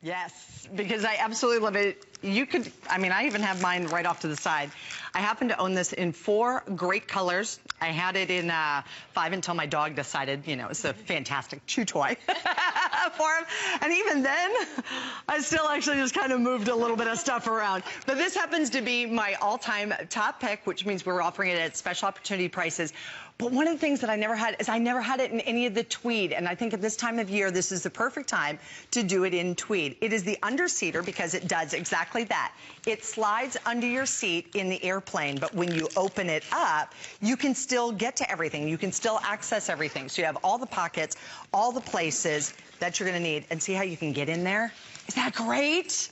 Yes, because I absolutely love it. You could, I mean, I even have mine right off to the side. I happen to own this in 4 great colors. I had it in 5 until my dog decided, you know, it's a fantastic chew toy for him. And even then, I still actually just kind of moved a little bit of stuff around. But this happens to be my all-time top pick, which means we're offering it at special opportunity prices. But one of the things that I never had is I never had it in any of the tweed. And I think at this time of year, this is the perfect time to do it in tweed. It is the underseater because it does exactly that. It slides under your seat in the airplane, but when you open it up, you can still get to everything. You can still access everything. So you have all the pockets, all the places that you're going to need. And see how you can get in there? Isn't that great?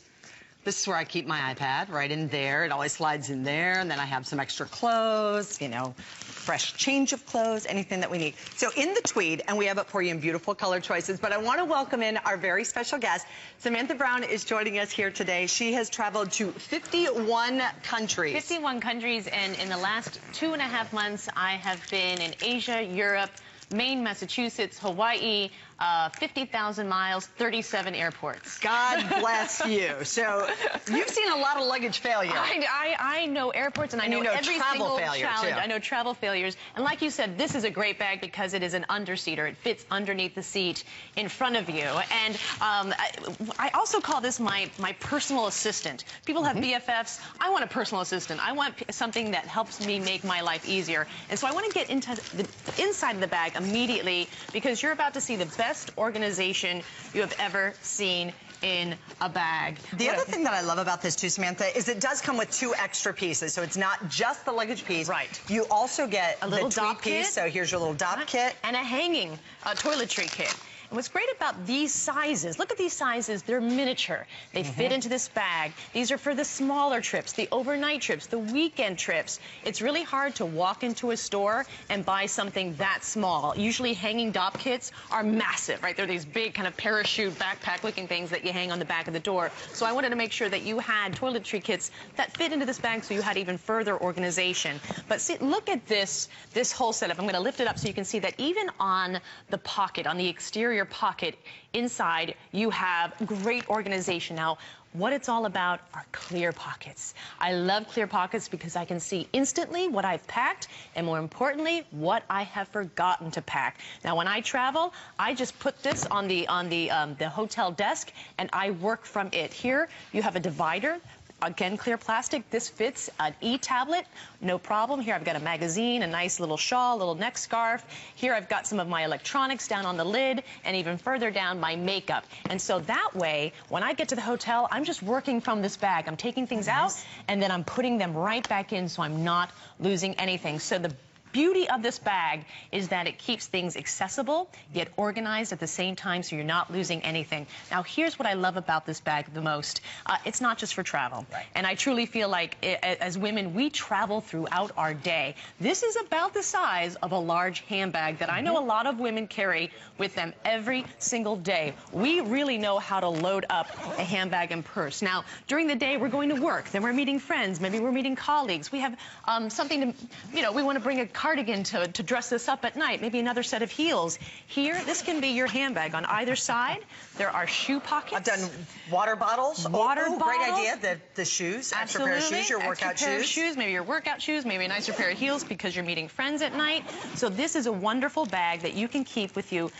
This is where I keep my iPad, right in there. It always slides in there. And then I have some extra clothes, you know, fresh change of clothes, anything that we need. So in the tweed, and we have it for you in beautiful color choices, but I want to welcome in our very special guest. Samantha Brown is joining us here today. She has traveled to 51 countries. 51 countries, and in the last 2.5 months, I have been in Asia, Europe, Maine, Massachusetts, Hawaii, 50,000 miles, 37 airports. God bless you. So you've seen a lot of luggage failure. I know airports, and I know every single challenge. I know travel failures. And like you said, this is a great bag because it is an underseater. It fits underneath the seat in front of you. And I also call this my personal assistant. People have BFFs. I want a personal assistant. I want something that helps me make my life easier. And so I want to get into the inside of the bag immediately because you're about to see the best organization you have ever seen in a bag. The other thing that I love about this too, Samantha, is it does come with 2 extra pieces. So it's not just the luggage piece. Right. You also get a little tweed dop piece. kit. So here's your little dop kit. And a hanging toiletry kit. And what's great about these sizes, look at these sizes, they're miniature. They fit into this bag. These are for the smaller trips, the overnight trips, the weekend trips. It's really hard to walk into a store and buy something that small. Usually hanging dop kits are massive, right? They're these big kind of parachute backpack looking things that you hang on the back of the door. So I wanted to make sure that you had toiletry kits that fit into this bag so you had even further organization. But see, look at this whole setup. I'm going to lift it up so you can see that even on the pocket, on the exterior pocket inside, you have great organization. Now, what it's all about are clear pockets. I love clear pockets because I can see instantly what I've packed and, more importantly, what I have forgotten to pack. Now, when I travel, I just put this on the hotel desk and I work from it. Here, you have a divider. Again, clear plastic. This fits an e-tablet, no problem. Here I've got a magazine, a nice little shawl, a little neck scarf. Here I've got some of my electronics down on the lid, and even further down, my makeup. And so that way, when I get to the hotel, I'm just working from this bag. I'm taking things out, and then I'm putting them right back in so I'm not losing anything. So the beauty of this bag is that it keeps things accessible yet organized at the same time so you're not losing anything. Now here's what I love about this bag the most. It's not just for travel. Right. And I truly feel like as women we travel throughout our day. This is about the size of a large handbag that I know a lot of women carry with them every single day. We really know how to load up a handbag and purse. Now during the day we're going to work, then we're meeting friends, maybe we're meeting colleagues. We have something to, you know, we want to bring a cardigan to dress this up at night, maybe another set of heels. Here, this can be your handbag. On either side, there are shoe pockets. I've done water bottles. Water bottles. Great idea. The shoes, extra pair of shoes, your workout extra pair of shoes, maybe your workout shoes, maybe a nicer pair of heels because you're meeting friends at night. So this is a wonderful bag that you can keep with you,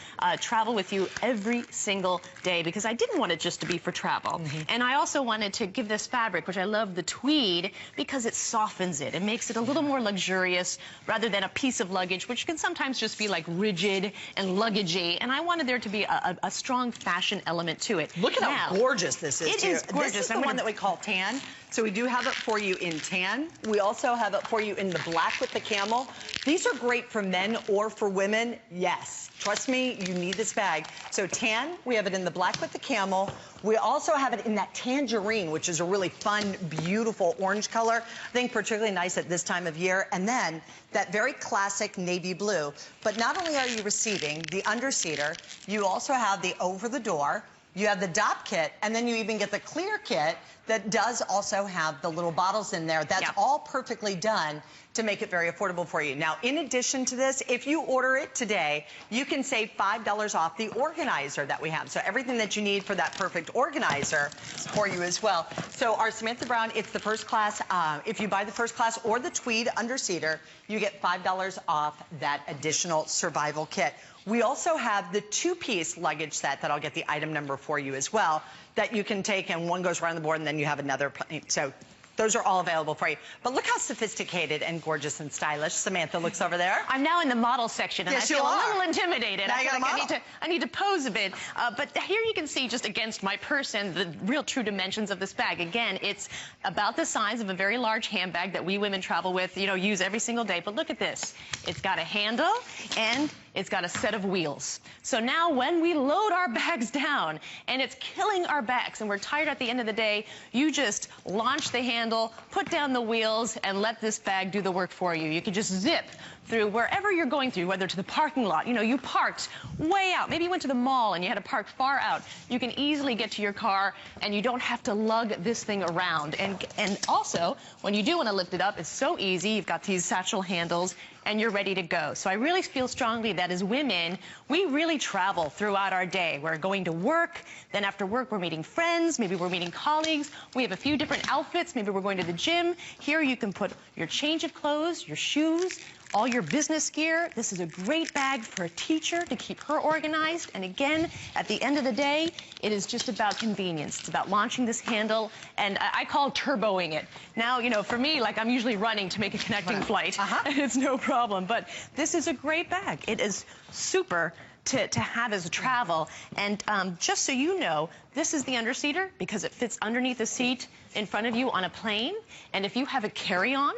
travel with you every single day because I didn't want it just to be for travel. And I also wanted to give this fabric, which I love, the tweed, because it softens it. It makes it a little more luxurious rather than a piece of luggage, which can sometimes just be like rigid and luggagey. And I wanted there to be a strong fashion element to it. Look at how gorgeous this is. It is gorgeous. This is the one that we call tan. So we do have it for you in tan. We also have it for you in the black with the camel. These are great for men or for women. Yes, trust me, you need this bag. So tan, we have it in the black with the camel. We also have it in that tangerine, which is a really fun, beautiful orange color. I think particularly nice at this time of year. And then that very classic navy blue. But not only are you receiving the underseater, you also have the over the door, you have the DOP kit, and then you even get the clear kit that does also have the little bottles in there. That's all perfectly done to make it very affordable for you. Now, in addition to this, if you order it today, you can save $5 off the organizer that we have. So everything that you need for that perfect organizer is for you as well. So our Samantha Brown, it's the first class. If you buy the first class or the Tweed Underseater, you get $5 off that additional survival kit. We also have the 2-piece luggage set that I'll get the item number for you as well, that you can take, and one goes around the board and then you have another. So those are all available for you. But look how sophisticated and gorgeous and stylish Samantha looks over there. I'm now in the model section, and yes, I feel a little intimidated. Now I feel like I need to pose a bit. But here you can see, just against my person, the real true dimensions of this bag. Again, it's about the size of a very large handbag that we women travel with, use every single day. But look at this. It's got a handle, and it's got a set of wheels. So now when we load our bags down and it's killing our backs and we're tired at the end of the day, you just launch the handle, put down the wheels, and let this bag do the work for you. You can just zip through wherever you're going through, whether to the parking lot. You parked way out. Maybe you went to the mall and you had to park far out. You can easily get to your car and you don't have to lug this thing around. And also, when you do want to lift it up, it's so easy. You've got these satchel handles and you're ready to go. So I really feel strongly that as women, we really travel throughout our day. We're going to work, then after work we're meeting friends, maybe we're meeting colleagues. We have a few different outfits, maybe we're going to the gym. Here you can put your change of clothes, your shoes, all your business gear. This is a great bag for a teacher to keep her organized. And again, at the end of the day, it is just about convenience. It's about launching this handle, and I call turboing it. Now, for me, like, I'm usually running to make a connecting flight. And it's no problem. But this is a great bag. It is super to have as a travel. And just so you know, this is the underseater because it fits underneath the seat in front of you on a plane. And if you have a carry-on,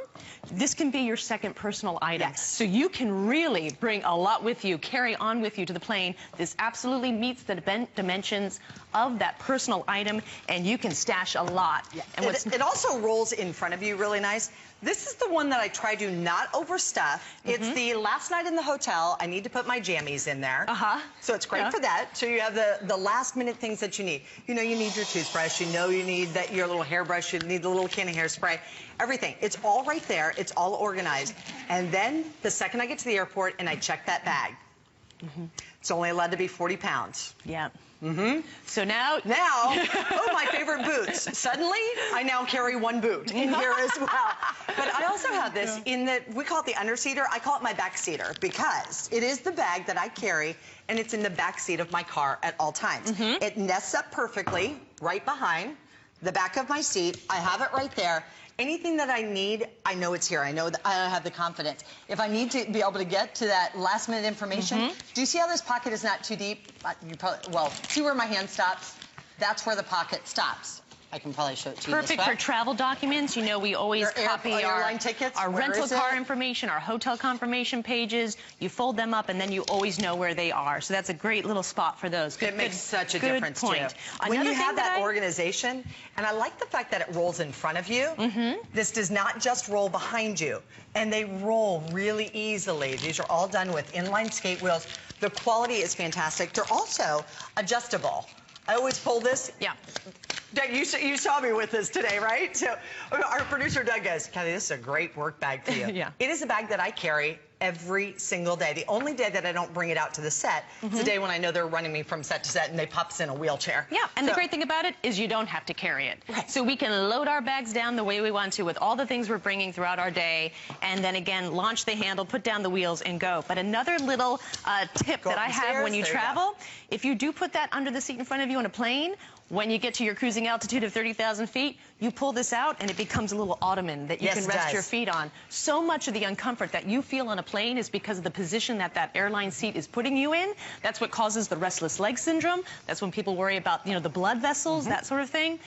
this can be your second personal item. Yes. So you can really bring a lot with you, carry on with you to the plane. This absolutely meets the dimensions of that personal item, and you can stash a lot. Yeah. And it also rolls in front of you really nice. This is the one that I try to not overstuff. It's the last night in the hotel. I need to put my jammies in there. So it's great for that. So you have the last minute things that you need. You need your toothbrush. You need your little hairbrush. You need the little can of hairspray. Everything. It's all right there. It's all organized. And then the second I get to the airport and I check that bag, it's only allowed to be 40 pounds. Yeah. So now, oh, my favorite boots. Suddenly, I now carry one boot in here as well. But I also have this we call it the underseater. I call it my backseater because it is the bag that I carry, and it's in the back seat of my car at all times. It nests up perfectly right behind the back of my seat. I have it right there. Anything that I need, I know it's here. I know that I have the confidence. If I need to be able to get to that last minute information, do you see how this pocket is not too deep? See where my hand stops? That's where the pocket stops. I can probably show it to you. Perfect for travel documents. We always copy our airline tickets. Our rental car information, our hotel confirmation pages. You fold them up, and then you always know where they are. So that's a great little spot for those. It makes such a difference, too. When you have that organization, and I like the fact that it rolls in front of you. This does not just roll behind you, and they roll really easily. These are all done with inline skate wheels. The quality is fantastic. They're also adjustable. I always pull this. Yeah. Doug, you saw me with this today, right? So our producer, Doug, goes, Kathy, this is a great work bag for you. Yeah. It is a bag that I carry every single day. The only day that I don't bring it out to the set is the day when I know they're running me from set to set and they pops in a wheelchair. Yeah, and the great thing about it is you don't have to carry it. Right. So we can load our bags down the way we want to with all the things we're bringing throughout our day, and then again, launch the handle, put down the wheels, and go. But another little tip that I have when you travel, if you do put that under the seat in front of you on a plane, when you get to your cruising altitude of 30,000 feet, you pull this out and it becomes a little ottoman that you can rest your feet on. So much of the uncomfort that you feel on a plane is because of the position that airline seat is putting you in. That's what causes the restless leg syndrome. That's when people worry about, the blood vessels, that sort of thing.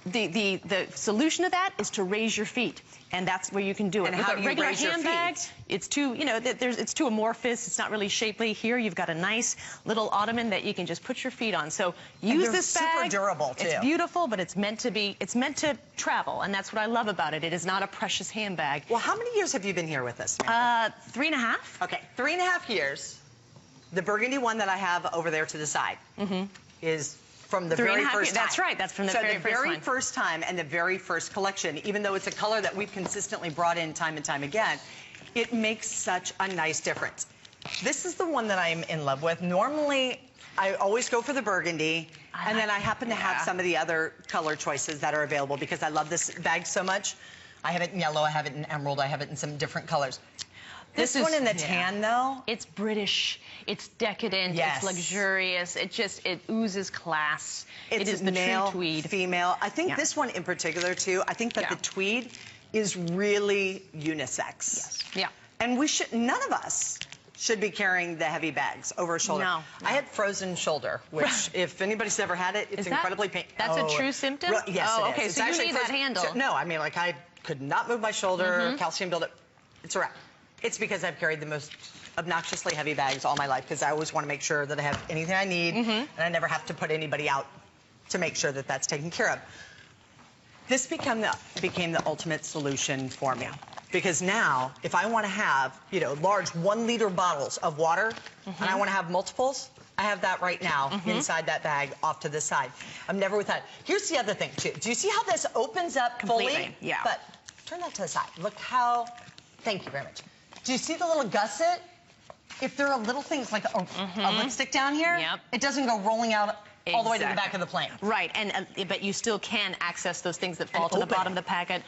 The solution to that is to raise your feet, and that's where you can do it. And with how a do you regular raise your handbag, feet? it's too, it's too amorphous. It's not really shapely. Here, you've got a nice little ottoman that you can just put your feet on. So use this bag. Super durable too. It's beautiful, but it's meant to travel, and that's what I love about it. It is not a precious handbag. Well, how many years have you been here with us? 3.5. Okay, 3.5 years. The burgundy one that I have over there to the side is from the very first time. That's right. That's from the very first one. first time and the very first collection, even though it's a color that we've consistently brought in time and time again, it makes such a nice difference. This is the one that I'm in love with. Normally, I always go for the burgundy, and then I happen to have some of the other color choices that are available because I love this bag so much. I have it in yellow, I have it in emerald, I have it in some different colors. This one in the tan, though. It's British, it's decadent, it's luxurious, it oozes class. It is the male, true tweed. Female. I think this one in particular, too, I think that the tweed is really unisex. Yes. Yeah. And none of us should be carrying the heavy bags over a shoulder. No. I had frozen shoulder, which if anybody's ever had it, it's incredibly painful. That's a true symptom? Yes, oh, it is. Okay, so you need that handle. No, I mean, like I could not move my shoulder, calcium buildup. It's a wrap. It's because I've carried the most obnoxiously heavy bags all my life because I always want to make sure that I have anything I need and I never have to put anybody out to make sure that that's taken care of. This became the ultimate solution for me. Because now, if I want to have, large 1-liter bottles of water, and I want to have multiples, I have that right now inside that bag off to the side. I'm never without. Here's the other thing, too. Do you see how this opens up fully? Yeah. But turn that to the side. Look how, thank you very much. Do you see the little gusset? If there are little things like a lipstick down here, it doesn't go rolling out all the way to the back of the plane. Right, but you still can access those things that fall to the bottom of the pocket.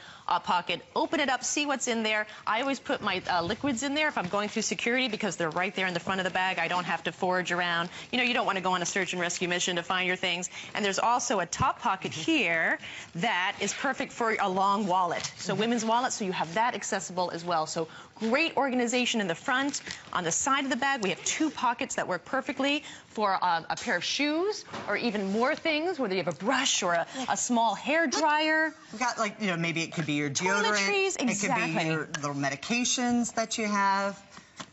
Open it up, see what's in there. I always put my liquids in there if I'm going through security because they're right there in the front of the bag. I don't have to forage around. You don't want to go on a search and rescue mission to find your things. And there's also a top pocket here that is perfect for a long wallet. So women's wallets, so you have that accessible as well. So great organization in the front. On the side of the bag, we have 2 pockets that work perfectly for a pair of shoes or even more things, whether you have a brush or a small hair dryer. We've got, like, maybe it could be your deodorant. Toiletries, exactly. It could be your little medications that you have,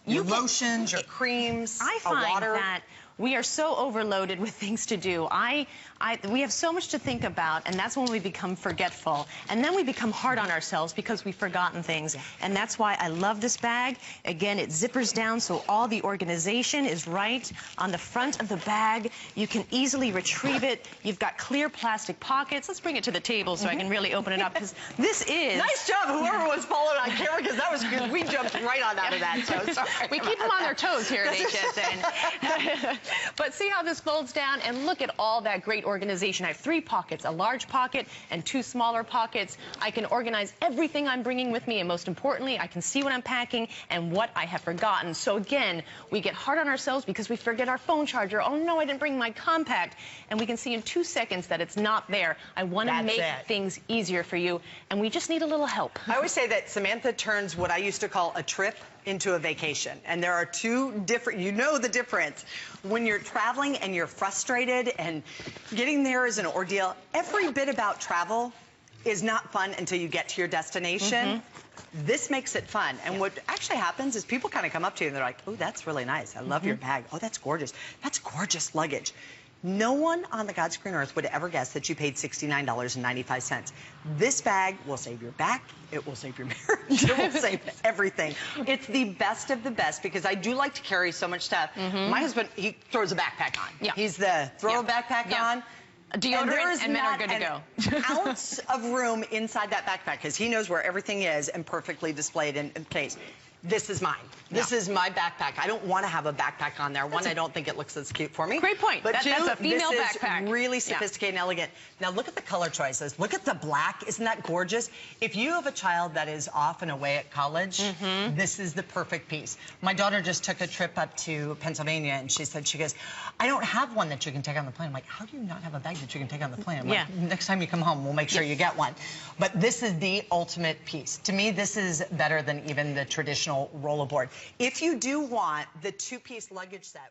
your lotions, your creams, I find that we are so overloaded with things to do. We have so much to think about, and that's when we become forgetful. And then we become hard on ourselves because we've forgotten things. And that's why I love this bag. Again, it zippers down so all the organization is right on the front of the bag. You can easily retrieve it. You've got clear plastic pockets. Let's bring it to the table so I can really open it up because this is... Nice job, whoever was following on camera, because that was good. We jumped right on out of that, so sorry. We keep them on their toes here at HSN. But see how this folds down, and look at all that great organization. I have 3 pockets, a large pocket and 2 smaller pockets. I can organize everything I'm bringing with me, and most importantly, I can see what I'm packing and what I have forgotten. So again, we get hard on ourselves because we forget our phone charger. Oh no, I didn't bring my compact. And we can see in 2 seconds that it's not there. I want to make things easier for you, and we just need a little help. I always say that Samantha turns what I used to call a trip into a vacation. And there are 2 different, the difference. When you're traveling and you're frustrated and getting there is an ordeal, every bit about travel is not fun until you get to your destination. This makes it fun. And what actually happens is people kind of come up to you and they're like, oh, that's really nice. I love your bag. Oh, that's gorgeous. That's gorgeous luggage. No one on the God's green earth would ever guess that you paid $69.95. This bag will save your back. It will save your marriage. It will save everything. It's the best of the best because I do like to carry so much stuff. My husband, he throws a backpack on. He's the throw a backpack on. Deodorant and men are good to go. Ounce of room inside that backpack because he knows where everything is and perfectly displayed in place. This is mine. This is my backpack. I don't want to have a backpack on there. One, I don't think it looks as cute for me. Great point. But 2, that's a female backpack. This is really sophisticated and elegant. Now look at the color choices. Look at the black. Isn't that gorgeous? If you have a child that is off and away at college, this is the perfect piece. My daughter just took a trip up to Pennsylvania and she goes, I don't have one that you can take on the plane. I'm like, how do you not have a bag that you can take on the plane? I'm like, next time you come home, we'll make sure you get one. But this is the ultimate piece. To me, this is better than even the traditional rollerboard. If you do want the 2-piece luggage set...